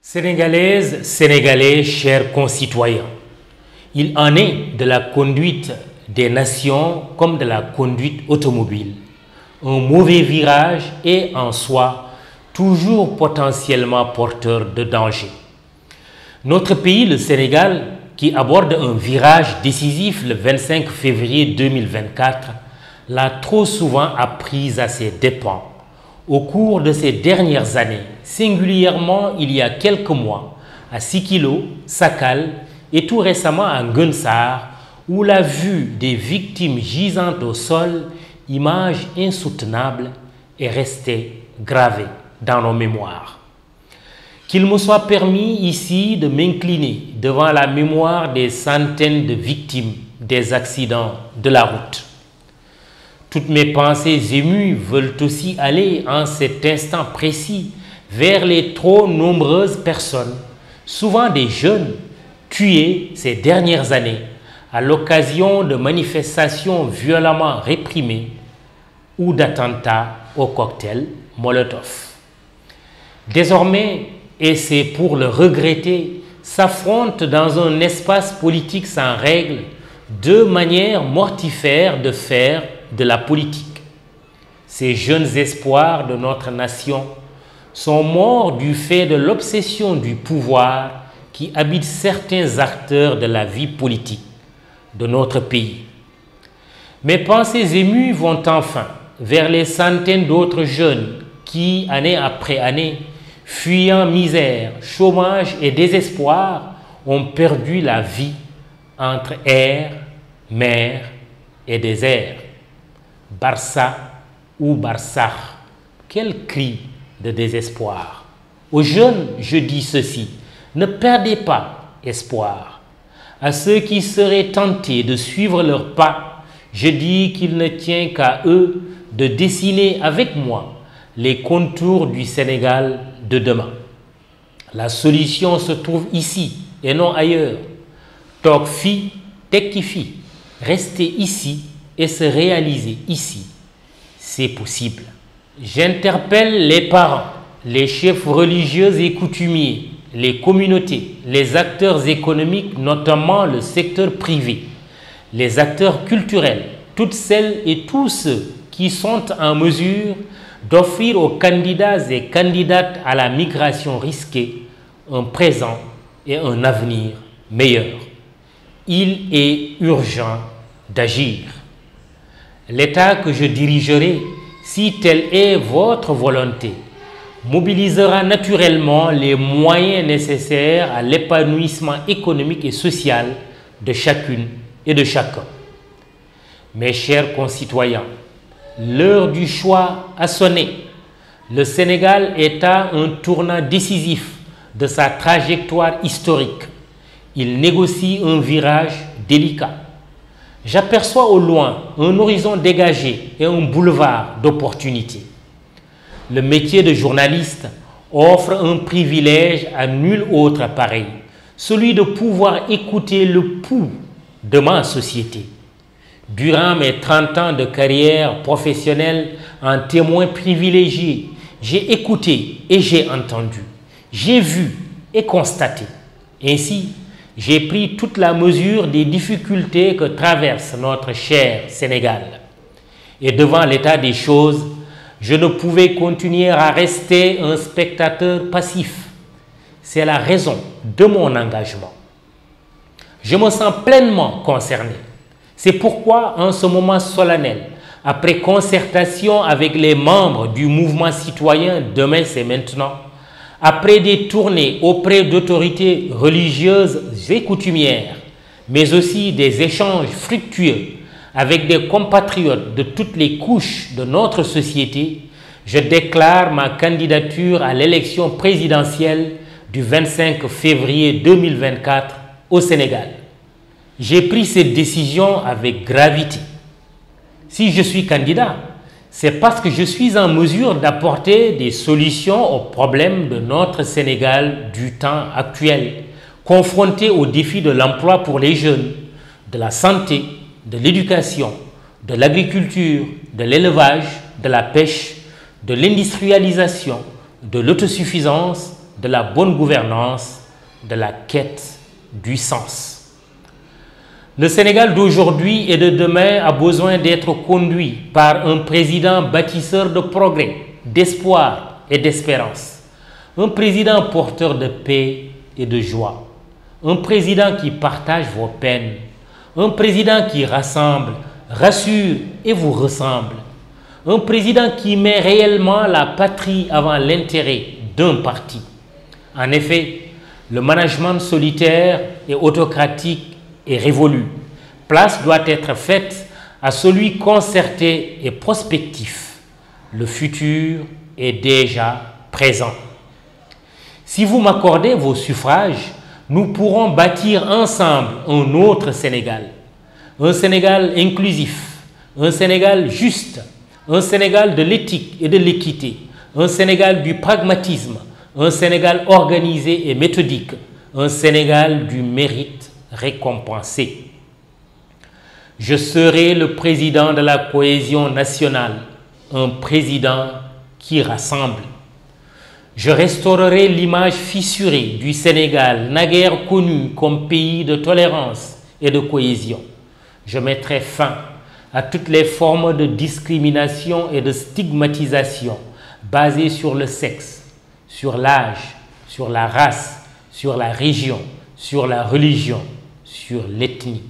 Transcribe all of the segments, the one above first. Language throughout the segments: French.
Sénégalaises, Sénégalais, chers concitoyens, il en est de la conduite des nations comme de la conduite automobile. Un mauvais virage est en soi toujours potentiellement porteur de danger. Notre pays, le Sénégal, qui aborde un virage décisif le 25 février 2024, l'a trop souvent appris à ses dépens. Au cours de ces dernières années, singulièrement il y a quelques mois, à Sikilo, Sakal et tout récemment à Nguensar, où la vue des victimes gisantes au sol, image insoutenable, est restée gravée dans nos mémoires. Qu'il me soit permis ici de m'incliner devant la mémoire des centaines de victimes des accidents de la route. Toutes mes pensées émues veulent aussi aller en cet instant précis vers les trop nombreuses personnes, souvent des jeunes, tuées ces dernières années à l'occasion de manifestations violemment réprimées ou d'attentats au cocktail Molotov. Désormais, et c'est pour le regretter, s'affrontent dans un espace politique sans règles deux manières mortifères de faire de la politique. Ces jeunes espoirs de notre nation sont morts du fait de l'obsession du pouvoir qui habite certains acteurs de la vie politique de notre pays. Mes pensées émues vont enfin vers les centaines d'autres jeunes qui, année après année, fuyant misère, chômage et désespoir, ont perdu la vie entre air, mer et désert. Barça ou Barsakh, quel cri de désespoir. Aux jeunes, je dis ceci, ne perdez pas espoir. À ceux qui seraient tentés de suivre leurs pas, je dis qu'il ne tient qu'à eux de dessiner avec moi les contours du Sénégal de demain. La solution se trouve ici et non ailleurs. Toog fi, tekki fi, rester ici et se réaliser ici, c'est possible. J'interpelle les parents, les chefs religieux et coutumiers, les communautés, les acteurs économiques, notamment le secteur privé, les acteurs culturels, toutes celles et tous ceux qui sont en mesure d'offrir aux candidats et candidates à la migration risquée un présent et un avenir meilleur. Il est urgent d'agir. L'État que je dirigerai, si telle est votre volonté, mobilisera naturellement les moyens nécessaires à l'épanouissement économique et social de chacune et de chacun. Mes chers concitoyens, l'heure du choix a sonné. Le Sénégal est à un tournant décisif de sa trajectoire historique. Il négocie un virage délicat. J'aperçois au loin un horizon dégagé et un boulevard d'opportunités. Le métier de journaliste offre un privilège à nul autre pareil, celui de pouvoir écouter le pouls de ma société. Durant mes 30 ans de carrière professionnelle en témoin privilégié, j'ai écouté et j'ai entendu, j'ai vu et constaté. Ainsi, j'ai pris toute la mesure des difficultés que traverse notre cher Sénégal. Et devant l'état des choses, je ne pouvais continuer à rester un spectateur passif. C'est la raison de mon engagement. Je me sens pleinement concerné. C'est pourquoi, en ce moment solennel, après concertation avec les membres du mouvement citoyen Demain c'est maintenant, après des tournées auprès d'autorités religieuses et coutumières, mais aussi des échanges fructueux avec des compatriotes de toutes les couches de notre société, je déclare ma candidature à l'élection présidentielle du 25 février 2024 au Sénégal. J'ai pris cette décision avec gravité. Si je suis candidat, c'est parce que je suis en mesure d'apporter des solutions aux problèmes de notre Sénégal du temps actuel, confronté aux défis de l'emploi pour les jeunes, de la santé, de l'éducation, de l'agriculture, de l'élevage, de la pêche, de l'industrialisation, de l'autosuffisance, de la bonne gouvernance, de la quête du sens. Le Sénégal d'aujourd'hui et de demain a besoin d'être conduit par un président bâtisseur de progrès, d'espoir et d'espérance. Un président porteur de paix et de joie. Un président qui partage vos peines. Un président qui rassemble, rassure et vous ressemble. Un président qui met réellement la patrie avant l'intérêt d'un parti. En effet, le management solitaire et autocratique est révolu. Place doit être faite à celui concerté et prospectif. Le futur est déjà présent. Si vous m'accordez vos suffrages, nous pourrons bâtir ensemble un autre Sénégal. Un Sénégal inclusif, un Sénégal juste, un Sénégal de l'éthique et de l'équité, un Sénégal du pragmatisme, un Sénégal organisé et méthodique, un Sénégal du mérite récompensé. Je serai le président de la cohésion nationale, un président qui rassemble. Je restaurerai l'image fissurée du Sénégal, naguère connu comme pays de tolérance et de cohésion. Je mettrai fin à toutes les formes de discrimination et de stigmatisation basées sur le sexe, sur l'âge, sur la race, sur la région, sur la religion, sur l'ethnie.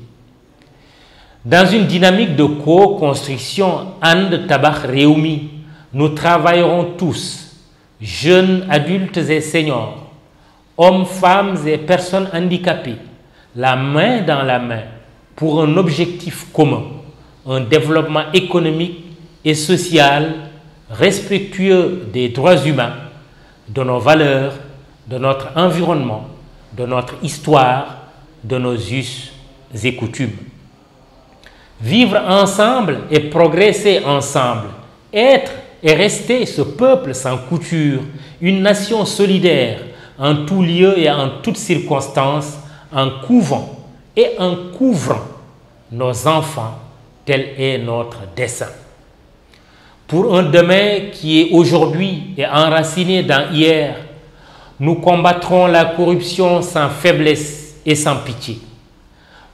Dans une dynamique de co-construction And Tabax Réumi, nous travaillerons tous, jeunes, adultes et seniors, hommes, femmes et personnes handicapées, la main dans la main pour un objectif commun, un développement économique et social respectueux des droits humains, de nos valeurs, de notre environnement, de notre histoire, de nos us et coutumes. Vivre ensemble et progresser ensemble, être et rester ce peuple sans couture, une nation solidaire en tout lieu et en toutes circonstances, en couvant et en couvrant nos enfants, tel est notre dessein. Pour un demain qui est aujourd'hui et enraciné dans hier, nous combattrons la corruption sans faiblesse et sans pitié.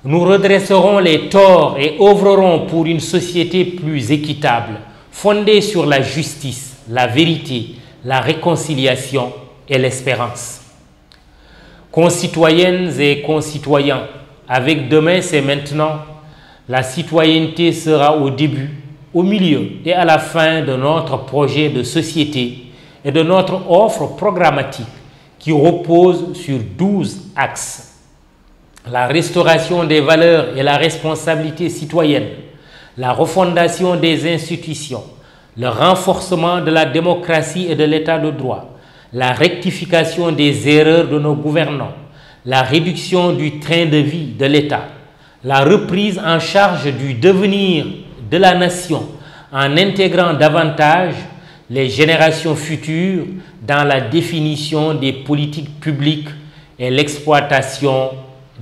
Nous redresserons les torts et œuvrerons pour une société plus équitable, fondée sur la justice, la vérité, la réconciliation et l'espérance. Concitoyennes et concitoyens, avec demain c'est maintenant, la citoyenneté sera au début, au milieu et à la fin de notre projet de société et de notre offre programmatique qui repose sur 12 axes. La restauration des valeurs et la responsabilité citoyenne, la refondation des institutions, le renforcement de la démocratie et de l'état de droit, la rectification des erreurs de nos gouvernants, la réduction du train de vie de l'État, la reprise en charge du devenir de la nation en intégrant davantage les générations futures dans la définition des politiques publiques et l'exploitation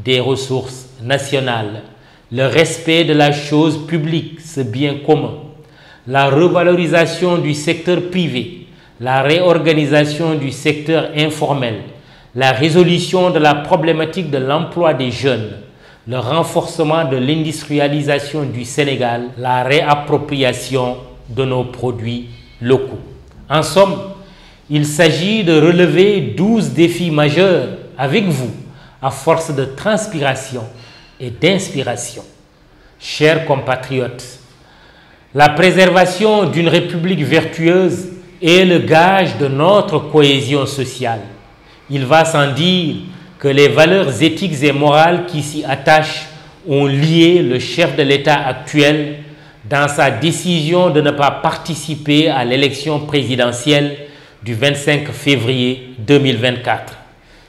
des ressources nationales, le respect de la chose publique, ce bien commun, la revalorisation du secteur privé, la réorganisation du secteur informel, la résolution de la problématique de l'emploi des jeunes, le renforcement de l'industrialisation du Sénégal, la réappropriation de nos produits locaux. En somme, il s'agit de relever 12 défis majeurs avec vous, à force de transpiration et d'inspiration. Chers compatriotes, la préservation d'une république vertueuse est le gage de notre cohésion sociale. Il va sans dire que les valeurs éthiques et morales qui s'y attachent ont lié le chef de l'État actuel dans sa décision de ne pas participer à l'élection présidentielle du 25 février 2024.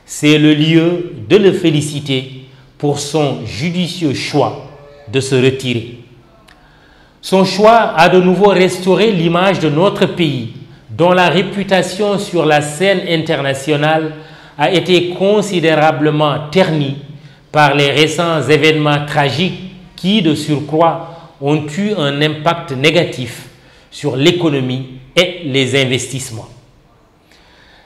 C'est le lieu de le féliciter pour son judicieux choix de se retirer. Son choix a de nouveau restauré l'image de notre pays, dont la réputation sur la scène internationale a été considérablement ternie par les récents événements tragiques qui, de surcroît, ont eu un impact négatif sur l'économie et les investissements.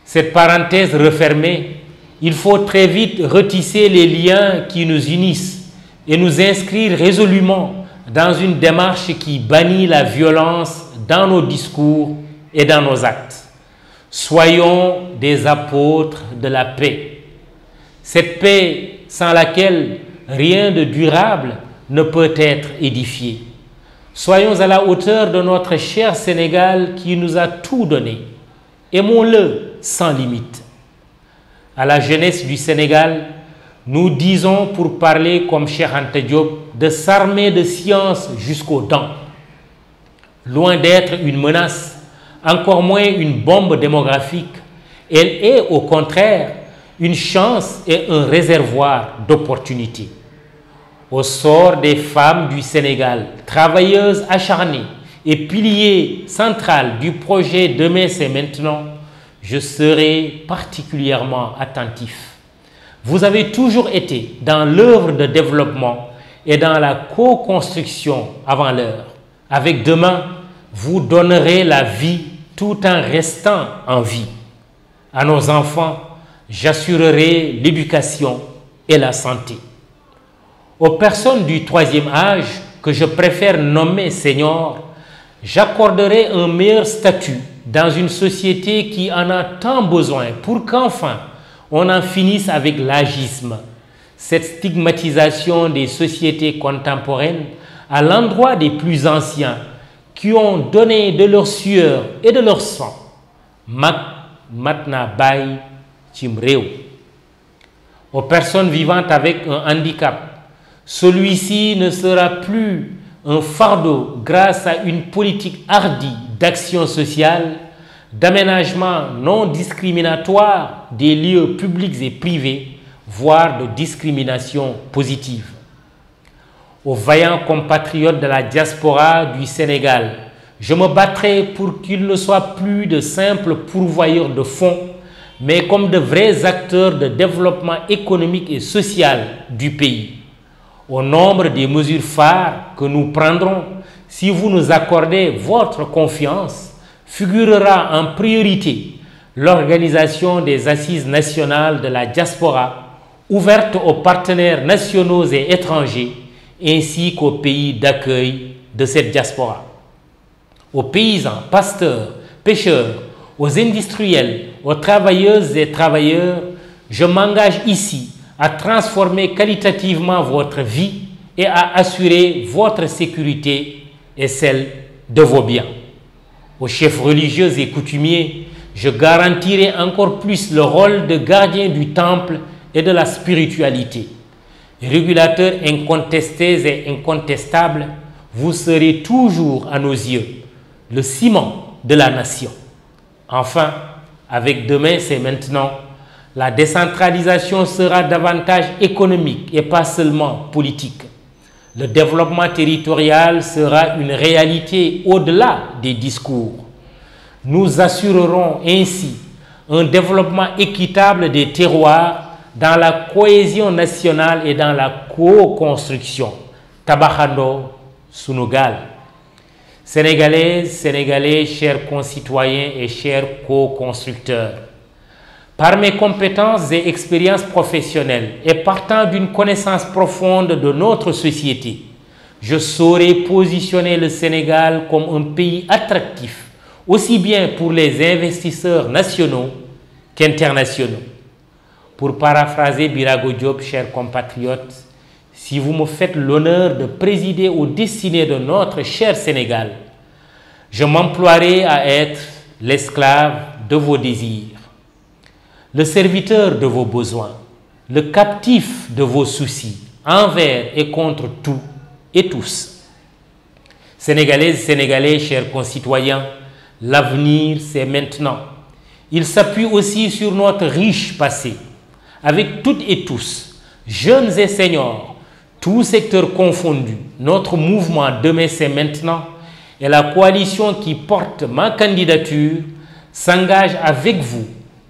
Cette parenthèse refermée, il faut très vite retisser les liens qui nous unissent et nous inscrire résolument dans une démarche qui bannit la violence dans nos discours et dans nos actes. Soyons des apôtres de la paix. Cette paix sans laquelle rien de durable ne peut être édifié. Soyons à la hauteur de notre cher Sénégal qui nous a tout donné. Aimons-le sans limite. À la jeunesse du Sénégal, nous disons, pour parler comme Cheikh Anta Diop, de s'armer de science jusqu'aux dents. Loin d'être une menace, encore moins une bombe démographique, elle est au contraire une chance et un réservoir d'opportunités. Au sort des femmes du Sénégal, travailleuses acharnées et piliers central du projet Demain c'est maintenant, je serai particulièrement attentif. Vous avez toujours été dans l'œuvre de développement et dans la co-construction avant l'heure. Avec demain, vous donnerez la vie tout en restant en vie. À nos enfants, j'assurerai l'éducation et la santé. Aux personnes du troisième âge, que je préfère nommer seniors, j'accorderai un meilleur statut dans une société qui en a tant besoin pour qu'enfin on en finisse avec l'agisme, cette stigmatisation des sociétés contemporaines à l'endroit des plus anciens qui ont donné de leur sueur et de leur sang. Matna Bay Chimreo. Aux personnes vivant avec un handicap, celui-ci ne sera plus un fardeau grâce à une politique hardie d'action sociale, d'aménagement non discriminatoire des lieux publics et privés, voire de discrimination positive. Aux vaillants compatriotes de la diaspora du Sénégal, je me battrai pour qu'ils ne soient plus de simples pourvoyeurs de fonds, mais comme de vrais acteurs de développement économique et social du pays. Au nombre des mesures phares que nous prendrons, si vous nous accordez votre confiance, figurera en priorité l'organisation des assises nationales de la diaspora, ouvertes aux partenaires nationaux et étrangers, ainsi qu'aux pays d'accueil de cette diaspora. Aux paysans, pasteurs, pêcheurs, aux industriels, aux travailleuses et travailleurs, je m'engage ici à transformer qualitativement votre vie et à assurer votre sécurité et celle de vos biens. Aux chefs religieux et coutumiers, je garantirai encore plus le rôle de gardien du temple et de la spiritualité. Régulateurs incontestés et incontestables, vous serez toujours à nos yeux le ciment de la nation. Enfin, avec demain, c'est maintenant, la décentralisation sera davantage économique et pas seulement politique. Le développement territorial sera une réalité au-delà des discours. Nous assurerons ainsi un développement équitable des terroirs dans la cohésion nationale et dans la co-construction. Tabakhando Sunugal. Sénégalaises, Sénégalais, chers concitoyens et chers co-constructeurs, par mes compétences et expériences professionnelles et partant d'une connaissance profonde de notre société, je saurai positionner le Sénégal comme un pays attractif, aussi bien pour les investisseurs nationaux qu'internationaux. Pour paraphraser Birago Diop, chers compatriotes, si vous me faites l'honneur de présider aux destinées de notre cher Sénégal, je m'emploierai à être l'esclave de vos désirs, le serviteur de vos besoins, le captif de vos soucis, envers et contre tout et tous. Sénégalaises, Sénégalais, chers concitoyens, l'avenir c'est maintenant. Il s'appuie aussi sur notre riche passé, avec toutes et tous, jeunes et seniors, tous secteurs confondus. Notre mouvement Demain c'est maintenant et la coalition qui porte ma candidature s'engage avec vous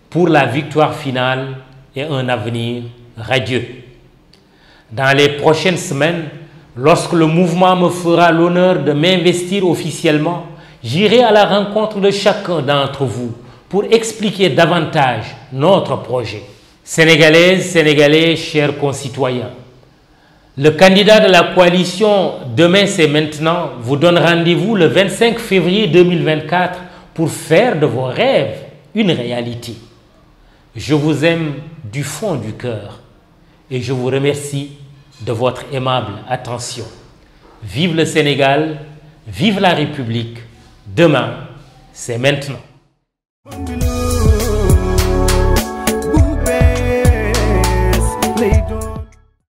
pour la victoire finale et un avenir radieux. Dans les prochaines semaines, Lorsque le mouvement me fera l'honneur de m'investir officiellement, j'irai à la rencontre de chacun d'entre vous pour expliquer davantage notre projet. Sénégalaises, Sénégalais, chers concitoyens, le candidat de la coalition Demain c'est maintenant vous donne rendez-vous le 25 février 2024 pour faire de vos rêves une réalité. Je vous aime du fond du cœur et je vous remercie de votre aimable attention. Vive le Sénégal, vive la République, demain c'est maintenant.